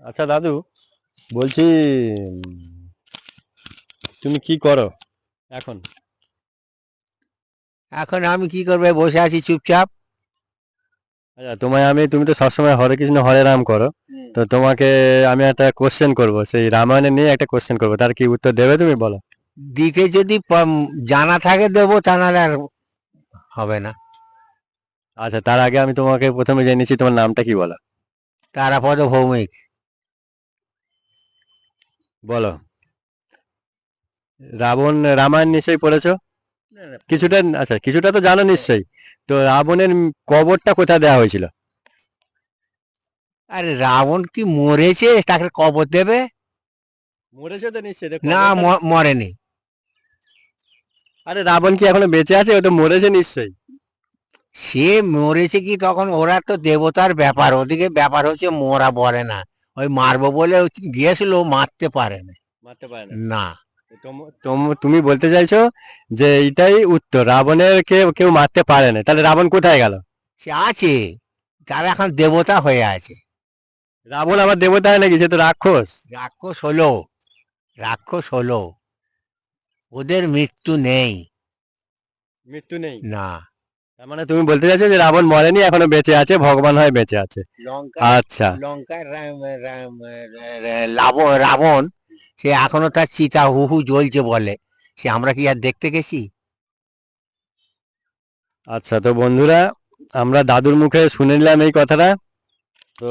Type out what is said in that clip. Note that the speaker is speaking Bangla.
আচ্ছা দাদু, বলছি তুমি কি করো এখন? এখন আমি কি করবে, বসে আছি চুপচাপ। আচ্ছা, তুমি তো সবসময় হরে কৃষ্ণ হরে রাম করো। তো তোমাকে আমি একটা কোশ্চেন করব, সেই রামায়ণে নিয়ে একটা কোশ্চেন করবো, তার কি উত্তর দেবে তুমি, বলো? দিতে যদি জানা থাকে দেবো, তা নাহলে আর হবে না। আচ্ছা, তার আগে আমি তোমাকে প্রথমে জেনেছি তোমার নামটা কি, বলো? তারাপদ ভৌমিক। বলো। রামায়ণ নিশ্চয়ই পড়েছো না, না, কিছুটা। আচ্ছা, কিছুটা তো জানো নিশ্চয়ই। তো রাবণের কবরটা কোথায় দেওয়া হয়েছিল? আরে রাবণ কি মরেছে, তাকে কবর দেবে? মরেছে তো নিশ্চয়ই, তো না, কবরটা কোথায়? মরেনি। আরে রাবণ কি এখনো বেঁচে আছে? ও তো মরেছে নিশ্চয়ই। সে মরেছে কি, তখন ওরা তো দেবতার ব্যাপার, ওদিকে ব্যাপার হচ্ছে মোরা বলে না। ওই মারবো বলে গিয়েছিল, মারতে পারে না। মারতে পারে না। না। তুমি বলতে চাইছো যে এইটাই উত্তর, রাবণের কেউ মারতে পারে না, তাহলে রাবণ কোথায় গেল? সে আছে, তারা এখন দেবতা হয়ে আছে। রাবণ আবার দেবতা হয় নাকি? সে তো রাক্ষস। রাক্ষস হলো, রাক্ষস হলো, ওদের মৃত্যু নেই। মৃত্যু নেই? না। তার মানে তুমি বলতে চাইছো যে রাবণ মরেনি, এখনো বেঁচে আছে, ভগবান হয়ে বেঁচে আছে। লঙ্কায়, আচ্ছা। লঙ্কায় রাবণ, সে এখনো তার চিতা হু হু জ্বলছে বলে। সে আমরা কি আর দেখতে গেছি? আচ্ছা, তো বন্ধুরা, আমরা দাদুর মুখে শুনে নিলাম এই কথাটা। তো